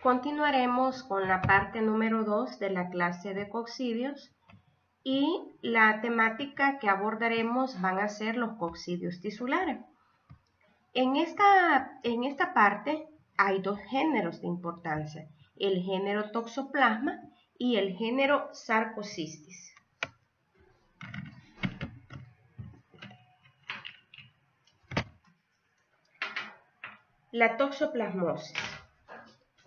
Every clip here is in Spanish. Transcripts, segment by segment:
Continuaremos con la parte número 2 de la clase de coccidios y la temática que abordaremos van a ser los coccidios tisulares. En esta parte hay dos géneros de importancia, el género Toxoplasma y el género Sarcocystis. La toxoplasmosis.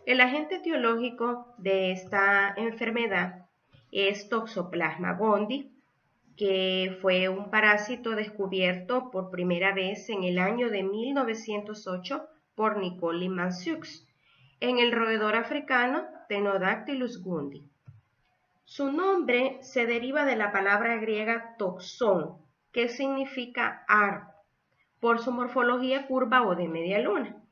El agente etiológico de esta enfermedad es Toxoplasma gondii, que fue un parásito descubierto por primera vez en el año de 1908 por Nicole Mansioux en el roedor africano Ctenodactylus gondii. Su nombre se deriva de la palabra griega toxón, que significa arco, por su morfología curva o de media luna.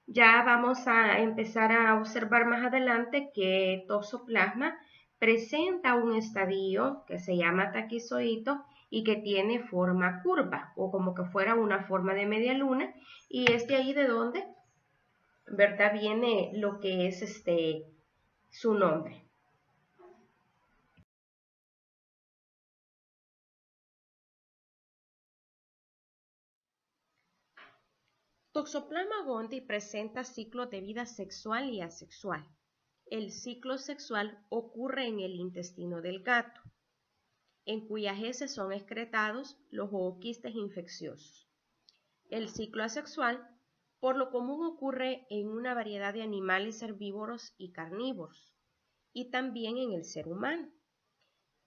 Ya vamos a empezar a observar más adelante que Toxoplasma presenta un estadio que se llama taquizoito y que tiene forma curva o como que fuera una forma de media luna, y es de ahí de donde, ¿verdad?, viene lo que es su nombre. Toxoplasma gondii presenta ciclos de vida sexual y asexual. El ciclo sexual ocurre en el intestino del gato, en cuyas heces son excretados los ooquistes infecciosos. El ciclo asexual, por lo común, ocurre en una variedad de animales herbívoros y carnívoros, y también en el ser humano.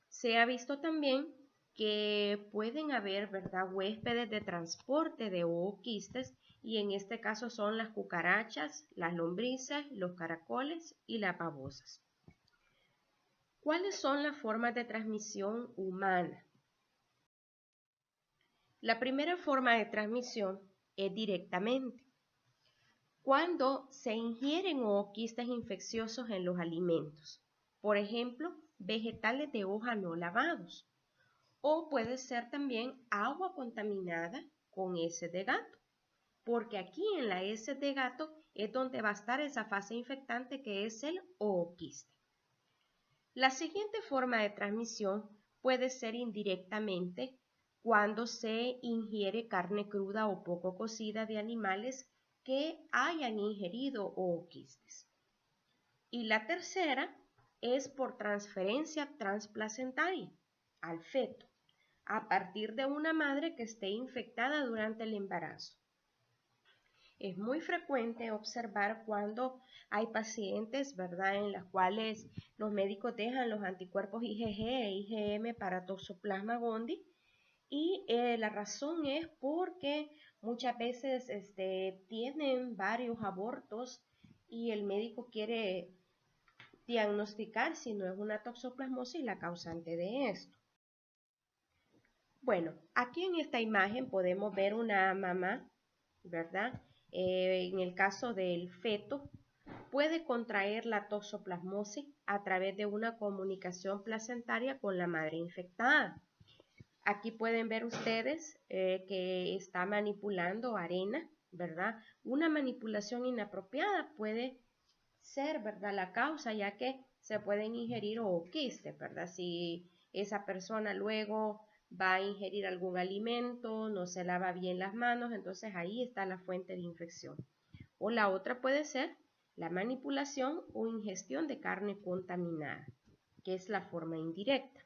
Se ha visto también que pueden haber, ¿verdad?, huéspedes de transporte de ooquistes, y en este caso son las cucarachas, las lombrices, los caracoles y las babosas. ¿Cuáles son las formas de transmisión humana? La primera forma de transmisión es directamente, cuando se ingieren ooquistes infecciosos en los alimentos, por ejemplo, vegetales de hoja no lavados, o puede ser también agua contaminada con heces de gato, porque aquí en la heces de gato es donde va a estar esa fase infectante que es el ooquiste. La siguiente forma de transmisión puede ser indirectamente, cuando se ingiere carne cruda o poco cocida de animales que hayan ingerido ooquistes. Y la tercera es por transferencia transplacentaria al feto, a partir de una madre que esté infectada durante el embarazo. Es muy frecuente observar cuando hay pacientes, ¿verdad?, en las cuales los médicos dejan los anticuerpos IgG e IgM para Toxoplasma gondii, y la razón es porque muchas veces tienen varios abortos y el médico quiere diagnosticar si no es una toxoplasmosis la causante de esto. Bueno, aquí en esta imagen podemos ver una mamá, ¿verdad? En el caso del feto, puede contraer la toxoplasmosis a través de una comunicación placentaria con la madre infectada. Aquí pueden ver ustedes que está manipulando arena, ¿verdad? Una manipulación inapropiada puede ser, ¿verdad?, la causa, ya que se pueden ingerir ooquistes, ¿verdad? Si esa persona luego va a ingerir algún alimento, no se lava bien las manos, entonces ahí está la fuente de infección. O la otra puede ser la manipulación o ingestión de carne contaminada, que es la forma indirecta.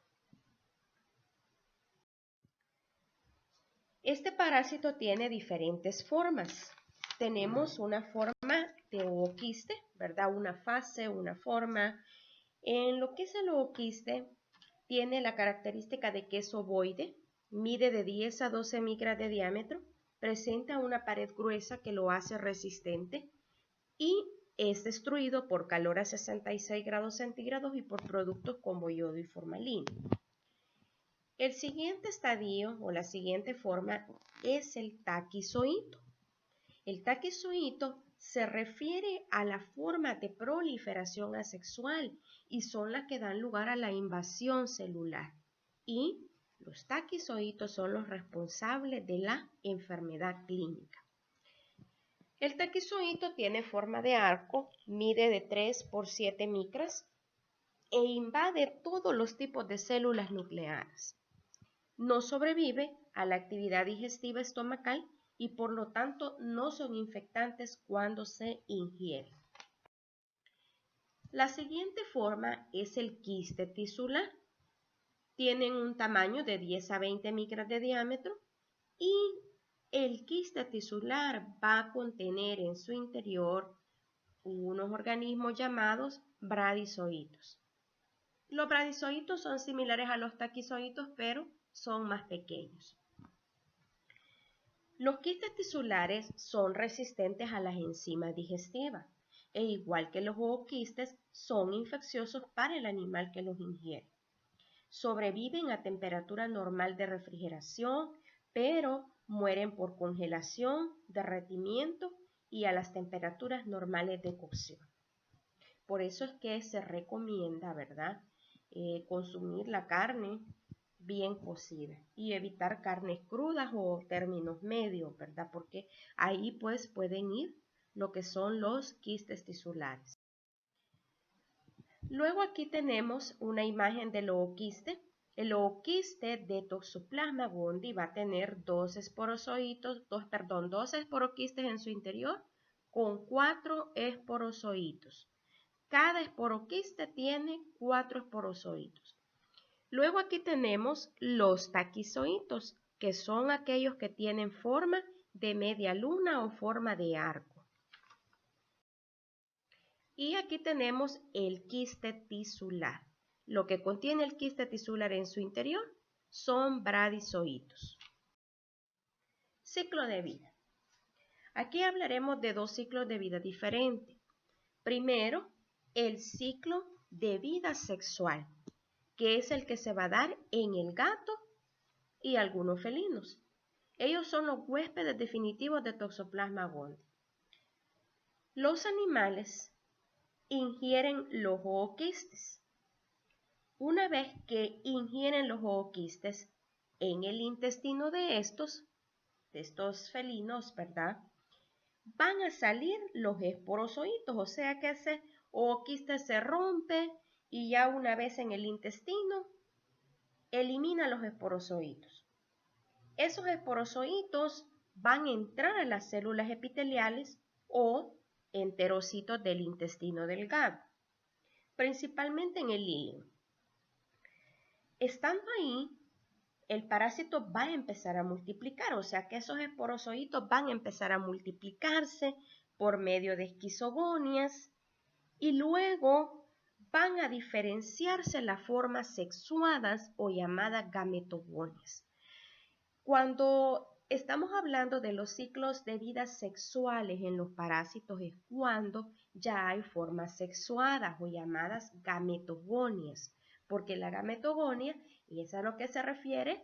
Este parásito tiene diferentes formas. Tenemos una forma de ooquiste, ¿verdad? Una fase, una forma. En lo que es el ooquiste, tiene la característica de que es ovoide, mide de 10 a 12 micras de diámetro, presenta una pared gruesa que lo hace resistente y es destruido por calor a 66 grados centígrados y por productos como yodo y formalina. El siguiente estadio o la siguiente forma es el taquizoito. El taquizoito se refiere a la forma de proliferación asexual y son las que dan lugar a la invasión celular. Y los taquizoitos son los responsables de la enfermedad clínica. El taquizoíto tiene forma de arco, mide de 3 por 7 micras e invade todos los tipos de células nucleares. No sobrevive a la actividad digestiva estomacal y por lo tanto no son infectantes cuando se ingieren. La siguiente forma es el quiste tisular. Tienen un tamaño de 10 a 20 micras de diámetro y el quiste tisular va a contener en su interior unos organismos llamados bradizoitos. Los bradizoitos son similares a los taquizoitos, pero son más pequeños. Los quistes tisulares son resistentes a las enzimas digestivas e igual que los ooquistes son infecciosos para el animal que los ingiere. Sobreviven a temperatura normal de refrigeración, pero mueren por congelación, derretimiento y a las temperaturas normales de cocción. Por eso es que se recomienda, ¿verdad?, consumir la carne bien cocida y evitar carnes crudas o términos medios, ¿verdad? Porque ahí pues pueden ir lo que son los quistes tisulares. Luego aquí tenemos una imagen del ooquiste. El ooquiste de Toxoplasma gondii va a tener dos esporoquistes en su interior con 4 esporozoitos. Cada esporoquiste tiene 4 esporozoitos. Luego aquí tenemos los taquizoitos, que son aquellos que tienen forma de media luna o forma de arco. Y aquí tenemos el quiste tisular. Lo que contiene el quiste tisular en su interior son bradizoitos. Ciclo de vida. Aquí hablaremos de dos ciclos de vida diferentes. Primero, el ciclo de vida sexual, que es el que se va a dar en el gato y algunos felinos. Ellos son los huéspedes definitivos de Toxoplasma gondii. Los animales ingieren los ooquistes. Una vez que ingieren los ooquistes en el intestino de estos felinos, ¿verdad?, van a salir los esporozoitos, o sea que ese ooquiste se rompe y ya una vez en el intestino elimina los esporozoitos. Esos esporozoitos van a entrar a las células epiteliales o enterocitos del intestino delgado, principalmente en el hígado. Estando ahí, el parásito va a empezar a multiplicar, o sea que esos esporozoitos van a empezar a multiplicarse por medio de esquizogonias y luego van a diferenciarse las formas sexuadas o llamadas gametogonias. Cuando estamos hablando de los ciclos de vida sexuales en los parásitos es cuando ya hay formas sexuadas o llamadas gametogonias, porque la gametogonia, y es a lo que se refiere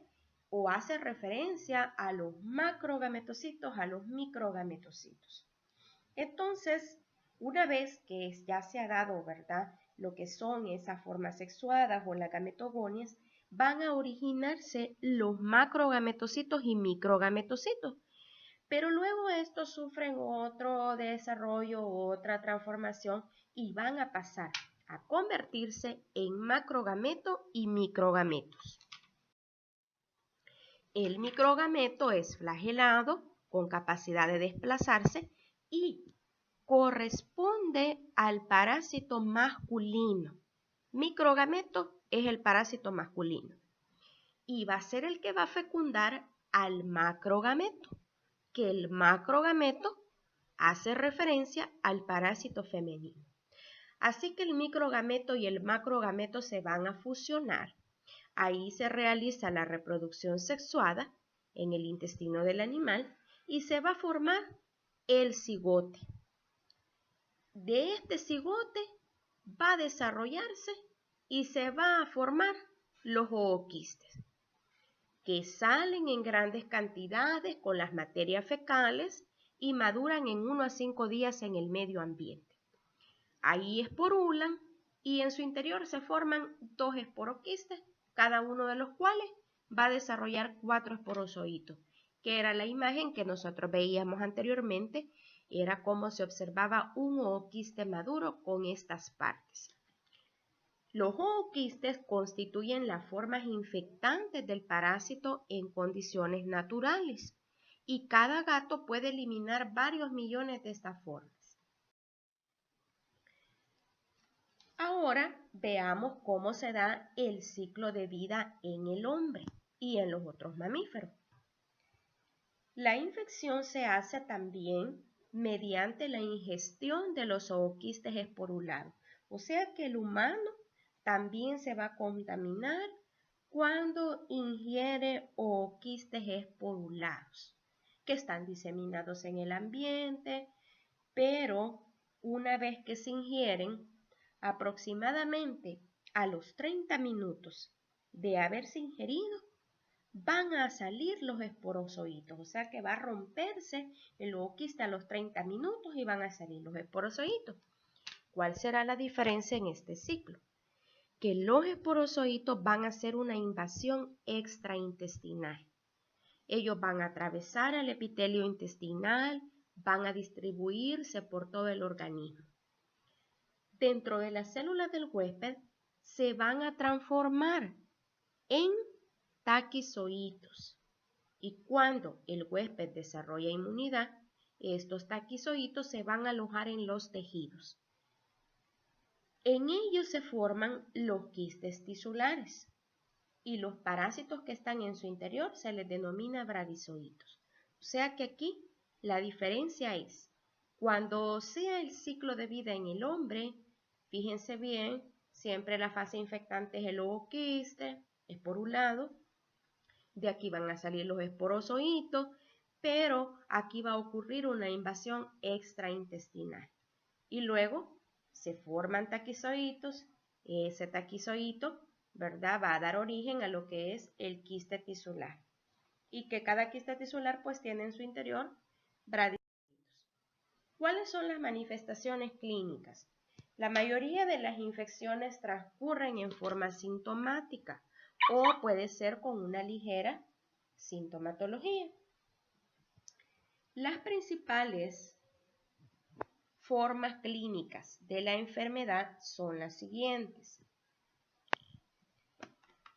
o hace referencia a los macrogametocitos, a los microgametocitos. Entonces, una vez que ya se ha dado, ¿verdad?, lo que son esas formas sexuadas o las gametogonias, van a originarse los macrogametocitos y microgametocitos. Pero luego estos sufren otro desarrollo, otra transformación y van a pasar a convertirse en macrogameto y microgametos. El microgameto es flagelado, con capacidad de desplazarse y corresponde al parásito masculino. Microgameto es el parásito masculino y va a ser el que va a fecundar al macrogameto, que el macrogameto hace referencia al parásito femenino. Así que el microgameto y el macrogameto se van a fusionar. Ahí se realiza la reproducción sexuada en el intestino del animal y se va a formar el cigote. De este cigote va a desarrollarse y se va a formar los ooquistes, que salen en grandes cantidades con las materias fecales y maduran en 1 a 5 días en el medio ambiente. Ahí esporulan y en su interior se forman 2 esporoquistes, cada uno de los cuales va a desarrollar 4 esporozoitos, que era la imagen que nosotros veíamos anteriormente Era como se observaba un ooquiste maduro con estas partes. Los ooquistes constituyen las formas infectantes del parásito en condiciones naturales y cada gato puede eliminar varios millones de estas formas. Ahora veamos cómo se da el ciclo de vida en el hombre y en los otros mamíferos. La infección se hace también mediante la ingestión de los ooquistes esporulados, o sea que el humano también se va a contaminar cuando ingiere ooquistes esporulados, que están diseminados en el ambiente, pero una vez que se ingieren, aproximadamente a los 30 minutos de haberse ingerido, van a salir los esporozoitos, o sea que va a romperse el ooquiste a los 30 minutos y van a salir los esporozoitos. ¿Cuál será la diferencia en este ciclo? Que los esporozoitos van a hacer una invasión extraintestinal. Ellos van a atravesar el epitelio intestinal, van a distribuirse por todo el organismo. Dentro de las células del huésped se van a transformar en taquizoitos. Y cuando el huésped desarrolla inmunidad, estos taquizoitos se van a alojar en los tejidos. En ellos se forman los quistes tisulares y los parásitos que están en su interior se les denomina bradizoitos. O sea que aquí la diferencia es, cuando sea el ciclo de vida en el hombre, fíjense bien, siempre la fase infectante es el ooquiste, es por un lado. De aquí van a salir los esporozoitos, pero aquí va a ocurrir una invasión extraintestinal. Y luego se forman taquizoitos, ese taquizoito, ¿verdad?, va a dar origen a lo que es el quiste tisular. Y que cada quiste tisular pues tiene en su interior bradizoitos. ¿Cuáles son las manifestaciones clínicas? La mayoría de las infecciones transcurren en forma sintomática o puede ser con una ligera sintomatología. Las principales formas clínicas de la enfermedad son las siguientes.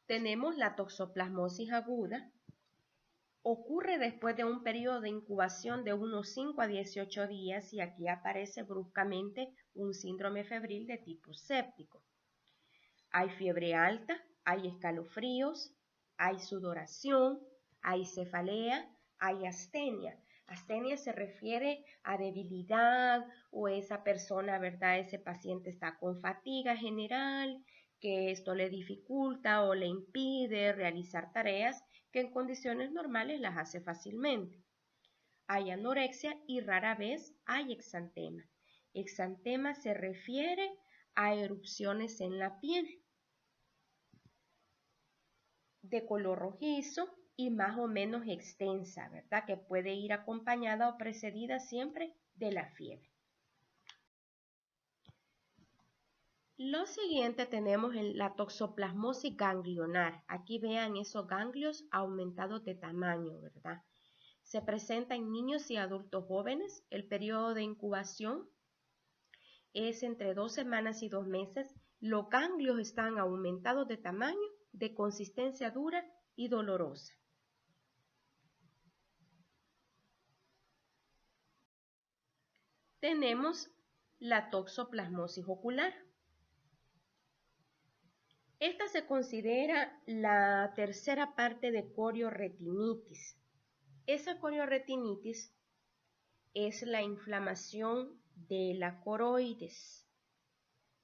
Tenemos la toxoplasmosis aguda. Ocurre después de un periodo de incubación de unos 5 a 18 días y aquí aparece bruscamente un síndrome febril de tipo séptico. Hay fiebre alta, hay escalofríos, hay sudoración, hay cefalea, hay astenia. Astenia se refiere a debilidad o esa persona, ¿verdad? Ese paciente está con fatiga general, que esto le dificulta o le impide realizar tareas que en condiciones normales las hace fácilmente. Hay anorexia y rara vez hay exantema. Exantema se refiere a erupciones en la piel de color rojizo y más o menos extensa, ¿verdad? Que puede ir acompañada o precedida siempre de la fiebre. Lo siguiente tenemos la toxoplasmosis ganglionar. Aquí vean esos ganglios aumentados de tamaño, ¿verdad? Se presenta en niños y adultos jóvenes. El periodo de incubación es entre 2 semanas y 2 meses. Los ganglios están aumentados de tamaño, de consistencia dura y dolorosa. Tenemos la toxoplasmosis ocular. Esta se considera la tercera parte de corioretinitis. Esa corioretinitis es la inflamación de la coroides.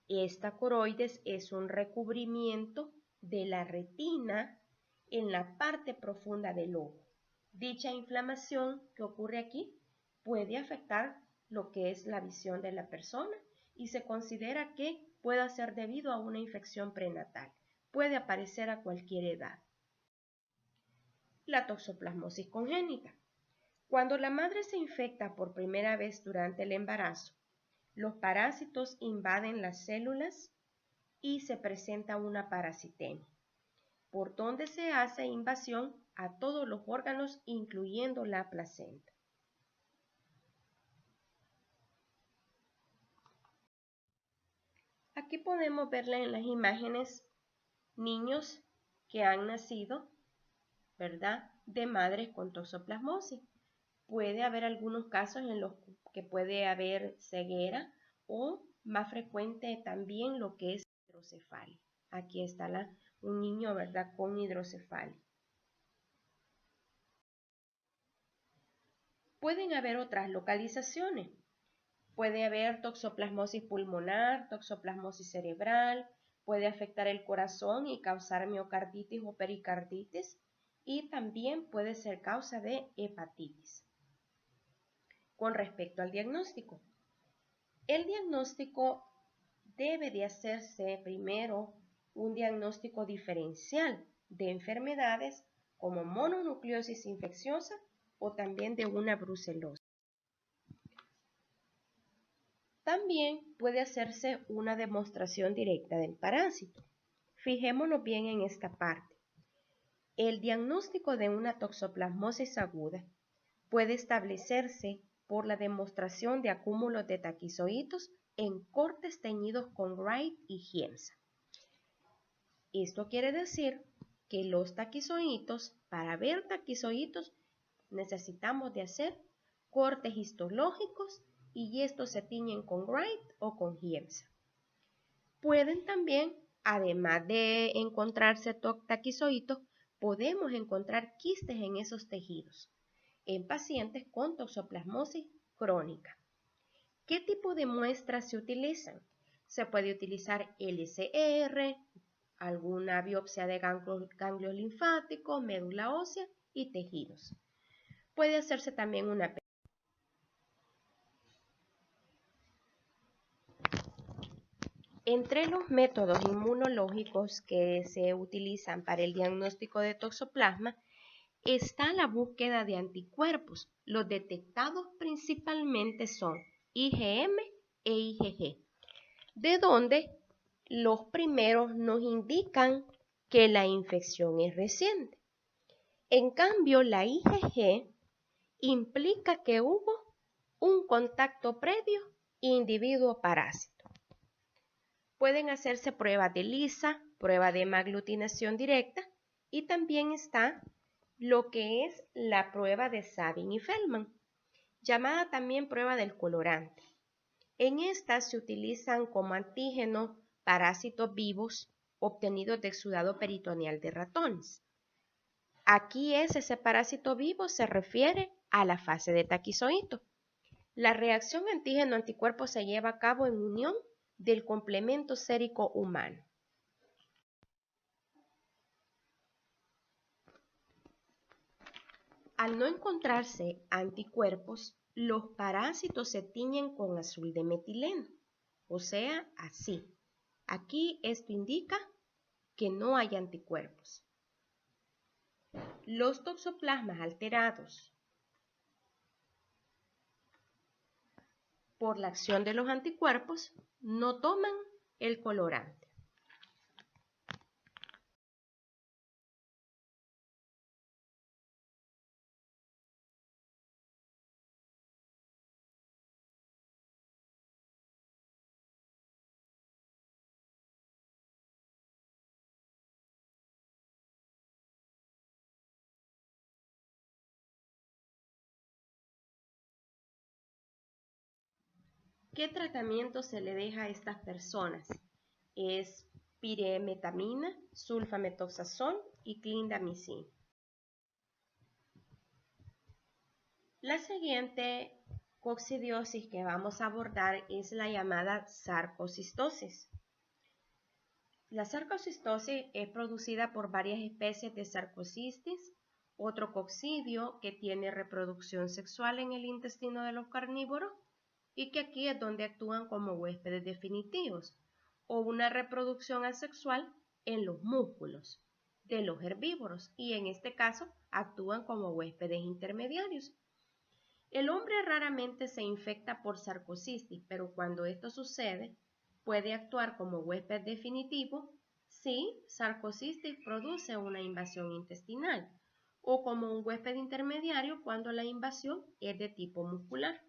Esta coroides es un recubrimiento de la retina en la parte profunda del ojo. Dicha inflamación que ocurre aquí puede afectar lo que es la visión de la persona y se considera que puede ser debido a una infección prenatal. Puede aparecer a cualquier edad. La toxoplasmosis congénita. Cuando la madre se infecta por primera vez durante el embarazo, los parásitos invaden las células y se presenta una parasitemia, por donde se hace invasión a todos los órganos, incluyendo la placenta. Aquí podemos verla en las imágenes niños que han nacido, ¿verdad?, de madres con toxoplasmosis. Puede haber algunos casos en los que puede haber ceguera o más frecuente también lo que es hidrocefalia. Aquí está un niño, ¿verdad?, con hidrocefalia. Pueden haber otras localizaciones. Puede haber toxoplasmosis pulmonar, toxoplasmosis cerebral, puede afectar el corazón y causar miocarditis o pericarditis, y también puede ser causa de hepatitis. Con respecto al diagnóstico, el diagnóstico debe de hacerse primero un diagnóstico diferencial de enfermedades como mononucleosis infecciosa o también de una brucelosis. También puede hacerse una demostración directa del parásito. Fijémonos bien en esta parte. El diagnóstico de una toxoplasmosis aguda puede establecerse por la demostración de acúmulos de taquizoitos en cortes teñidos con Wright y Giemsa. Esto quiere decir que los taquizoitos, para ver taquizoitos, necesitamos de hacer cortes histológicos y estos se tiñen con Wright o con Giemsa. Pueden también, además de encontrarse taquizoitos, podemos encontrar quistes en esos tejidos en pacientes con toxoplasmosis crónica. ¿Qué tipo de muestras se utilizan? Se puede utilizar LCR, alguna biopsia de ganglios linfáticos, médula ósea y tejidos. Puede hacerse también una Entre los métodos inmunológicos que se utilizan para el diagnóstico de toxoplasma está la búsqueda de anticuerpos. Los detectados principalmente son IgM e IgG, de donde los primeros nos indican que la infección es reciente. En cambio, la IgG implica que hubo un contacto previo individuo-parásito. Pueden hacerse pruebas de ELISA, prueba de hemaglutinación directa, y también está lo que es la prueba de Sabin y Feldman, llamada también prueba del colorante. En esta se utilizan como antígeno parásitos vivos obtenidos de exudado peritoneal de ratones. Aquí ese parásito vivo se refiere a la fase de taquizoito. La reacción antígeno-anticuerpo se lleva a cabo en unión del complemento sérico humano. Al no encontrarse anticuerpos, los parásitos se tiñen con azul de metileno, o sea, así. Aquí esto indica que no hay anticuerpos. Los toxoplasmas alterados por la acción de los anticuerpos no toman el colorante. ¿Qué tratamiento se le deja a estas personas? Es piremetamina, sulfamethoxazol y clindamicina. La siguiente coccidiosis que vamos a abordar es la llamada sarcocistosis. La sarcocistosis es producida por varias especies de Sarcocistis, otro coccidio que tiene reproducción sexual en el intestino de los carnívoros y que aquí es donde actúan como huéspedes definitivos, o una reproducción asexual en los músculos de los herbívoros y en este caso actúan como huéspedes intermediarios. El hombre raramente se infecta por sarcocistis, pero cuando esto sucede, puede actuar como huésped definitivo si sarcocistis produce una invasión intestinal, o como un huésped intermediario cuando la invasión es de tipo muscular.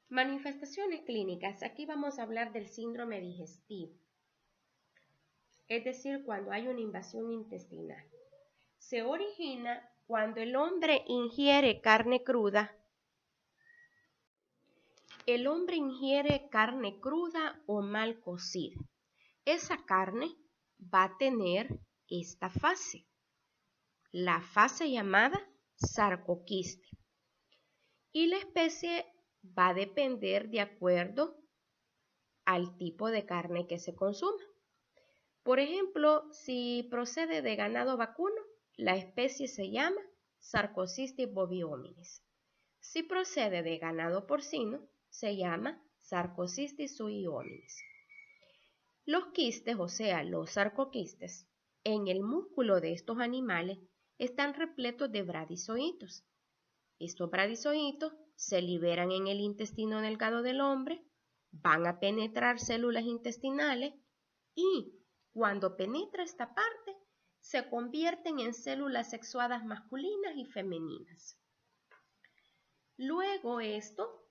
Manifestaciones clínicas. Aquí vamos a hablar del síndrome digestivo, es decir, cuando hay una invasión intestinal. Se origina cuando el hombre ingiere carne cruda. El hombre ingiere carne cruda o mal cocida. Esa carne va a tener esta fase, la fase llamada sarcoquiste. Y la especie va a depender de acuerdo al tipo de carne que se consuma. Por ejemplo, si procede de ganado vacuno, la especie se llama Sarcocystis boviominis. Si procede de ganado porcino, se llama Sarcocystis sui hominis. Los quistes, o sea, los sarcoquistes, en el músculo de estos animales están repletos de bradizoitos. Estos bradizoitos se liberan en el intestino delgado del hombre, van a penetrar células intestinales y cuando penetra esta parte se convierten en células sexuadas masculinas y femeninas. Luego esto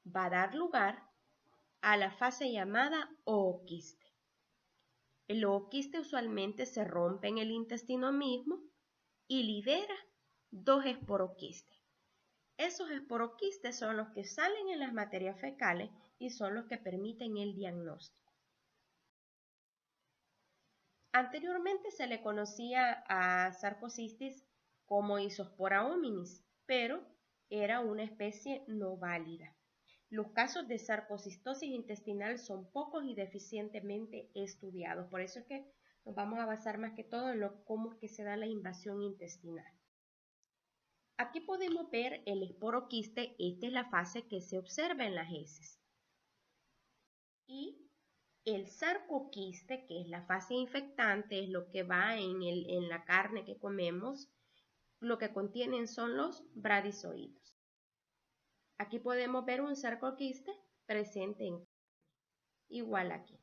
va a dar lugar a la fase llamada ooquiste. El ooquiste usualmente se rompe en el intestino mismo y libera dos esporoquistes. Esos esporoquistes son los que salen en las materias fecales y son los que permiten el diagnóstico. Anteriormente se le conocía a Sarcocystis como Isospora hominis, pero era una especie no válida. Los casos de sarcocistosis intestinal son pocos y deficientemente estudiados. Por eso es que nos vamos a basar más que todo en cómo es que se da la invasión intestinal. Aquí podemos ver el esporoquiste. Esta es la fase que se observa en las heces. Y el sarcoquiste, que es la fase infectante, es lo que va en la carne que comemos, lo que contienen son los bradizoidos. Aquí podemos ver un sarcoquiste presente igual aquí.